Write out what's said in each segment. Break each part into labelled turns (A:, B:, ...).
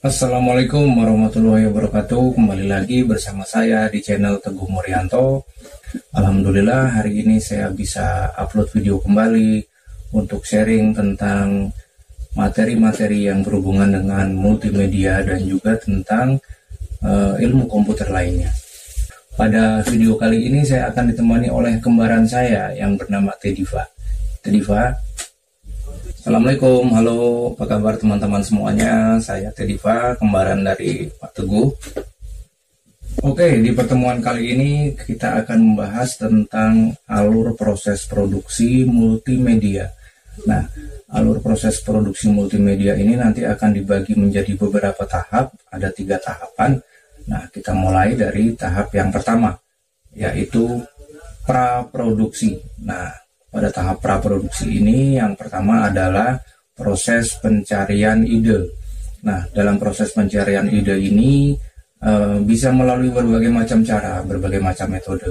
A: Assalamualaikum warahmatullahi wabarakatuh. Kembali lagi bersama saya di channel Teguh Muryanto. Alhamdulillah hari ini saya bisa upload video kembali untuk sharing tentang materi-materi yang berhubungan dengan multimedia dan juga tentang ilmu komputer lainnya. Pada video kali ini saya akan ditemani oleh kembaran saya yang bernama Tediva. Tediva, Assalamualaikum, halo, apa kabar teman-teman semuanya? Saya Tediva, kembaran dari Pak Teguh. Oke, di pertemuan kali ini kita akan membahas tentang alur proses produksi multimedia. Nah, alur proses produksi multimedia ini nanti akan dibagi menjadi beberapa tahap, ada 3 tahapan. Nah, kita mulai dari tahap yang pertama, yaitu praproduksi. Nah, pada tahap praproduksi ini yang pertama adalah proses pencarian ide. Nah, dalam proses pencarian ide ini bisa melalui berbagai macam cara, berbagai macam metode.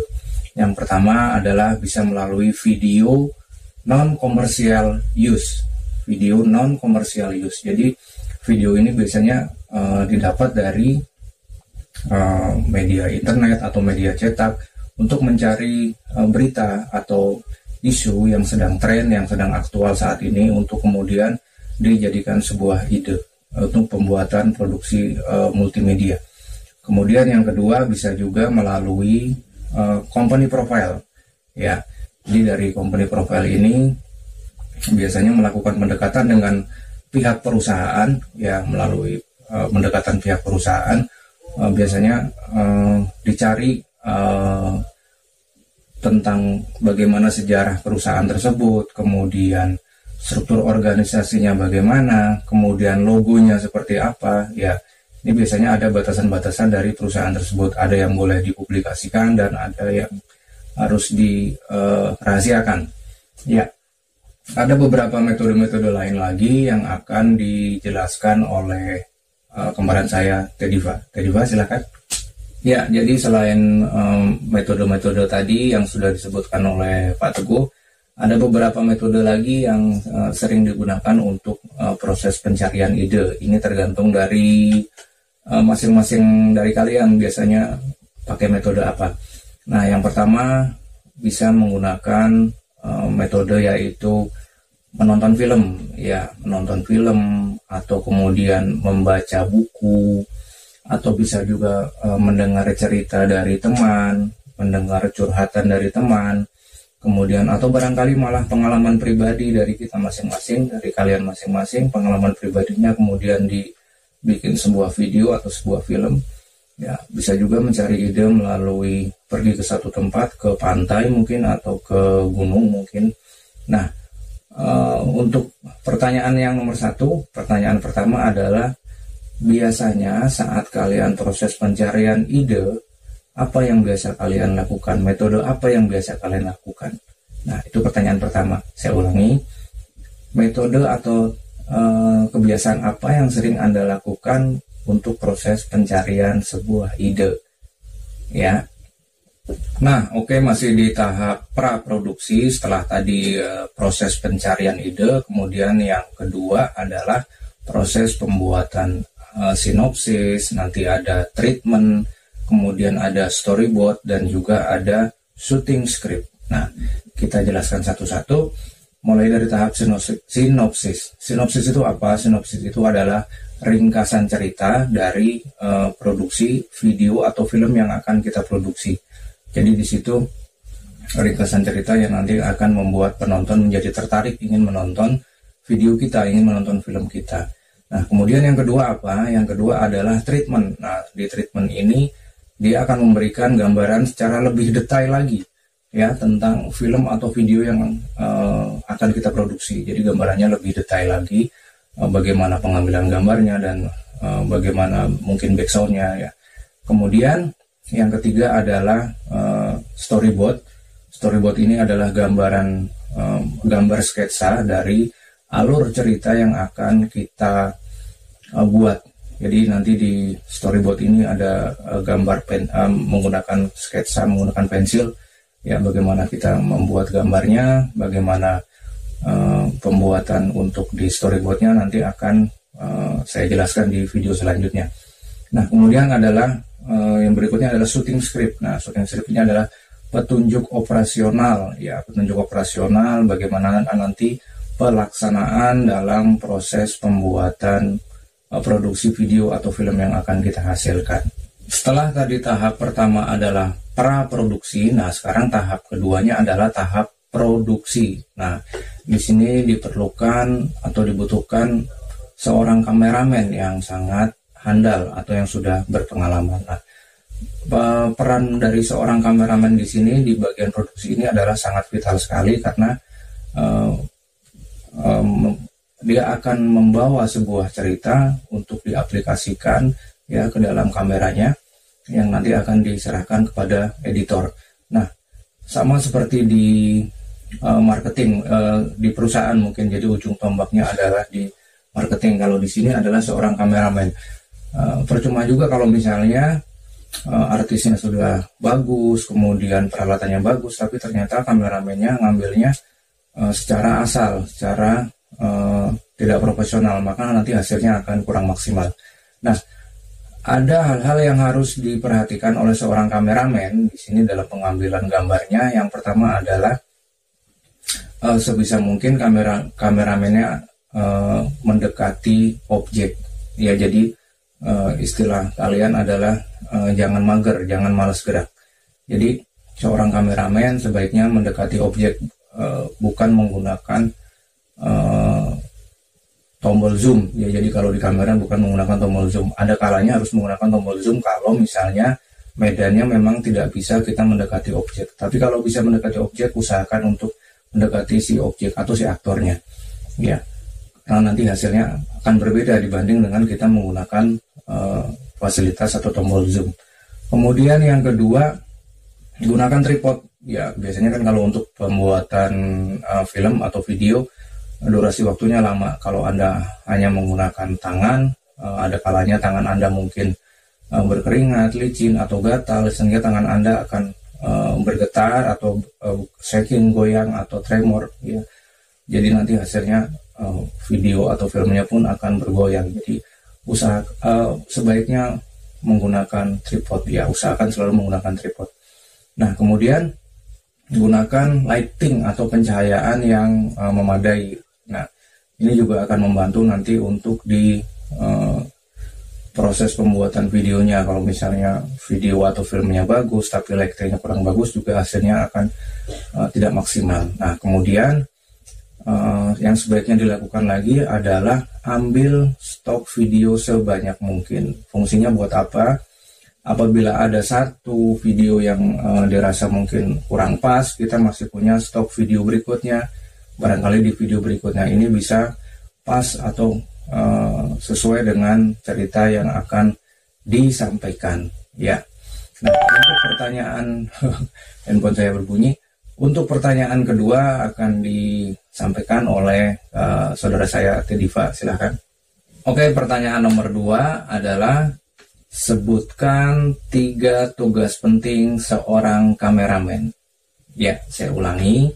A: Yang pertama adalah bisa melalui video non-commercial use. Video non-commercial use. Jadi video ini biasanya didapat dari media internet atau media cetak untuk mencari berita atau isu yang sedang tren, yang sedang aktual saat ini untuk kemudian dijadikan sebuah ide untuk pembuatan produksi multimedia. Kemudian yang kedua bisa juga melalui company profile, ya. Jadi dari company profile ini biasanya melakukan pendekatan dengan pihak perusahaan, ya, melalui pendekatan pihak perusahaan biasanya dicari tentang bagaimana sejarah perusahaan tersebut, kemudian struktur organisasinya bagaimana, kemudian logonya seperti apa, ya. Ini biasanya ada batasan-batasan dari perusahaan tersebut, ada yang boleh dipublikasikan dan ada yang harus dirahasiakan. Ya, ada beberapa metode-metode lain lagi yang akan dijelaskan oleh kembaran saya Tediva. Tediva, silakan. Ya, jadi selain metode-metode tadi yang sudah disebutkan oleh Pak Teguh, ada beberapa metode lagi yang sering digunakan untuk proses pencarian ide. Ini tergantung dari masing-masing dari kalian biasanya pakai metode apa. Nah, yang pertama bisa menggunakan metode yaitu menonton film, ya, menonton film atau kemudian membaca buku, atau bisa juga mendengar cerita dari teman, mendengar curhatan dari teman, kemudian atau barangkali malah pengalaman pribadi dari kita masing-masing, dari kalian masing-masing, pengalaman pribadinya kemudian dibikin sebuah video atau sebuah film. Ya, bisa juga mencari ide melalui pergi ke satu tempat, ke pantai mungkin atau ke gunung mungkin. Nah, untuk pertanyaan yang nomor 1, pertanyaan pertama adalah biasanya saat kalian proses pencarian ide, apa yang biasa kalian lakukan? Metode apa yang biasa kalian lakukan? Nah, itu pertanyaan pertama. Saya ulangi, metode atau kebiasaan apa yang sering Anda lakukan untuk proses pencarian sebuah ide? Ya. Nah, oke, masih di tahap praproduksi. Setelah tadi proses pencarian ide, kemudian yang kedua adalah proses pembuatan sinopsis, nanti ada treatment, kemudian ada storyboard, dan juga ada shooting script. Nah, kita jelaskan satu-satu, mulai dari tahap sinopsis. Sinopsis itu apa? Sinopsis itu adalah ringkasan cerita dari produksi video atau film yang akan kita produksi. Jadi di situ ringkasan cerita yang nanti akan membuat penonton menjadi tertarik ingin menonton video kita, ingin menonton film kita. Nah, kemudian yang kedua apa? Yang kedua adalah treatment. Nah, di treatment ini dia akan memberikan gambaran secara lebih detail lagi, ya, tentang film atau video yang akan kita produksi. Jadi gambarannya lebih detail lagi, bagaimana pengambilan gambarnya dan bagaimana mungkin backsoundnya, ya. Kemudian yang ketiga adalah storyboard. Storyboard ini adalah gambar sketsa dari alur cerita yang akan kita buat. Jadi nanti di storyboard ini ada gambar menggunakan sketsa, menggunakan pensil, ya, bagaimana kita membuat gambarnya, bagaimana pembuatan untuk di storyboardnya nanti akan saya jelaskan di video selanjutnya. Nah, kemudian adalah yang berikutnya adalah shooting script. Nah, shooting script ini adalah petunjuk operasional, ya, petunjuk operasional bagaimana nanti pelaksanaan dalam proses pembuatan produksi video atau film yang akan kita hasilkan. Setelah tadi tahap pertama adalah praproduksi, nah sekarang tahap keduanya adalah tahap produksi. Nah, di sini diperlukan atau dibutuhkan seorang kameramen yang sangat handal atau yang sudah berpengalaman. Nah, peran dari seorang kameramen di sini di bagian produksi ini adalah sangat vital sekali karena dia akan membawa sebuah cerita untuk diaplikasikan ya ke dalam kameranya yang nanti akan diserahkan kepada editor. Nah, sama seperti di marketing di perusahaan mungkin, jadi ujung tombaknya adalah di marketing. Kalau di sini adalah seorang kameramen. Percuma juga kalau misalnya artisnya sudah bagus, kemudian peralatannya bagus, tapi ternyata kameramennya ngambilnya secara asal, secara tidak profesional, maka nanti hasilnya akan kurang maksimal. Nah, ada hal-hal yang harus diperhatikan oleh seorang kameramen di sini dalam pengambilan gambarnya. Yang pertama adalah sebisa mungkin kameramennya mendekati objek. Ya, jadi istilah kalian adalah jangan mager, jangan malas gerak. Jadi seorang kameramen sebaiknya mendekati objek, bukan menggunakan tombol zoom. Ya, jadi kalau di kamera bukan menggunakan tombol zoom. Ada kalanya harus menggunakan tombol zoom kalau misalnya medannya memang tidak bisa kita mendekati objek. Tapi kalau bisa mendekati objek, usahakan untuk mendekati si objek atau si aktornya. Ya, karena nanti hasilnya akan berbeda dibanding dengan kita menggunakan fasilitas atau tombol zoom. Kemudian yang kedua, gunakan tripod. Ya, biasanya kan kalau untuk pembuatan film atau video durasi waktunya lama. Kalau Anda hanya menggunakan tangan, ada kalanya tangan Anda mungkin berkeringat, licin atau gatal, sehingga tangan Anda akan bergetar atau shaking, goyang atau tremor. Ya. Jadi nanti hasilnya video atau filmnya pun akan bergoyang. Jadi sebaiknya menggunakan tripod. Ya, usahakan selalu menggunakan tripod. Nah, kemudian gunakan lighting atau pencahayaan yang memadai. Nah, ini juga akan membantu nanti untuk di proses pembuatan videonya. Kalau misalnya video atau filmnya bagus tapi lightingnya kurang bagus, juga hasilnya akan tidak maksimal. Nah, kemudian yang sebaiknya dilakukan lagi adalah ambil stok video sebanyak mungkin. Fungsinya buat apa? Apabila ada satu video yang dirasa mungkin kurang pas, kita masih punya stok video berikutnya. Barangkali di video berikutnya ini bisa pas atau sesuai dengan cerita yang akan disampaikan. Ya. Nah, untuk pertanyaan handphone saya berbunyi. Untuk pertanyaan kedua akan disampaikan oleh saudara saya Tediva. Silahkan. Oke, pertanyaan nomor 2 adalah sebutkan 3 tugas penting seorang kameramen. Ya, saya ulangi.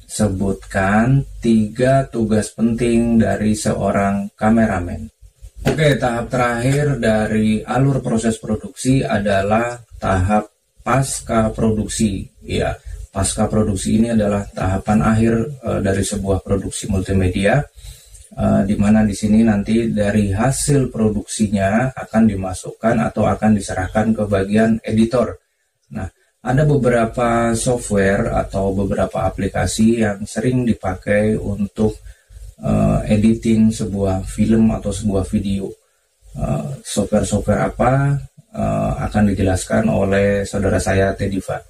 A: Sebutkan 3 tugas penting dari seorang kameramen. Oke, tahap terakhir dari alur proses produksi adalah tahap pasca produksi. Ya, pasca produksi ini adalah tahapan akhir dari sebuah produksi multimedia, di mana di sini nanti dari hasil produksinya akan dimasukkan atau akan diserahkan ke bagian editor. Nah, ada beberapa software atau beberapa aplikasi yang sering dipakai untuk editing sebuah film atau sebuah video. Software-software apa akan dijelaskan oleh saudara saya Tediva.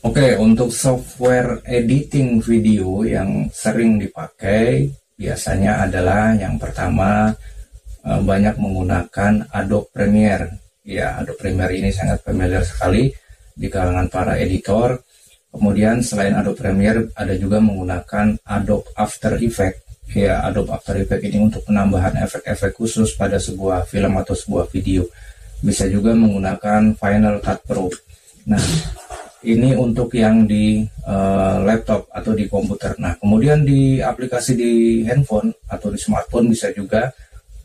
A: Oke, untuk software editing video yang sering dipakai biasanya adalah yang pertama banyak menggunakan Adobe Premiere. Ya, Adobe Premiere ini sangat familiar sekali di kalangan para editor. Kemudian selain Adobe Premiere ada juga menggunakan Adobe After Effects. Ya, Adobe After Effects ini untuk penambahan efek-efek khusus pada sebuah film atau sebuah video. Bisa juga menggunakan Final Cut Pro. Nah, ini untuk yang di laptop atau di komputer. Nah, kemudian di aplikasi di handphone atau di smartphone bisa juga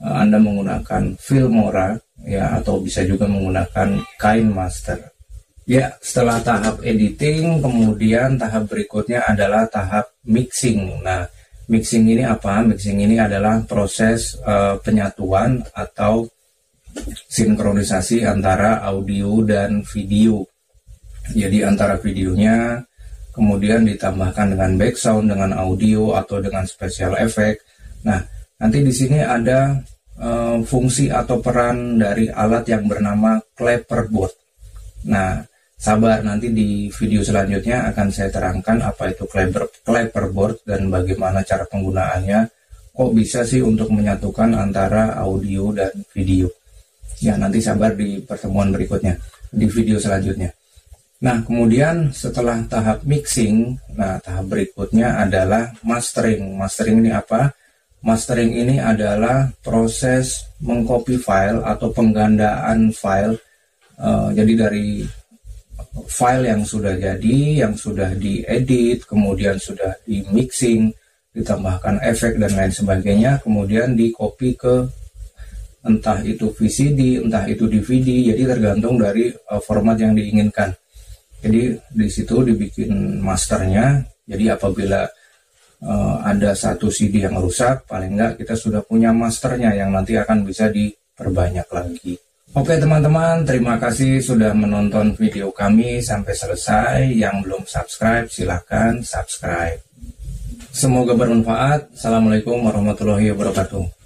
A: Anda menggunakan Filmora ya, atau bisa juga menggunakan KineMaster. Ya, setelah tahap editing, kemudian tahap berikutnya adalah tahap mixing. Nah, mixing ini apa? Mixing ini adalah proses penyatuan atau sinkronisasi antara audio dan video. Jadi antara videonya kemudian ditambahkan dengan background, dengan audio atau dengan special effect. Nah, nanti di sini ada fungsi atau peran dari alat yang bernama clapperboard. Nah, sabar, nanti di video selanjutnya akan saya terangkan apa itu clapperboard dan bagaimana cara penggunaannya. Kok bisa sih untuk menyatukan antara audio dan video? Ya, nanti sabar di pertemuan berikutnya, di video selanjutnya. Nah, kemudian setelah tahap mixing, nah tahap berikutnya adalah mastering. Mastering ini apa? Mastering ini adalah proses mengcopy file atau penggandaan file. Jadi dari file yang sudah jadi, yang sudah diedit, kemudian sudah di mixing, ditambahkan efek dan lain sebagainya, kemudian di copy ke entah itu VCD, entah itu DVD. Jadi tergantung dari format yang diinginkan. Jadi di situ dibikin masternya. Jadi apabila ada satu CD yang rusak, paling enggak kita sudah punya masternya yang nanti akan bisa diperbanyak lagi. Oke teman-teman, terima kasih sudah menonton video kami sampai selesai. Yang belum subscribe, silahkan subscribe. Semoga bermanfaat. Assalamualaikum warahmatullahi wabarakatuh.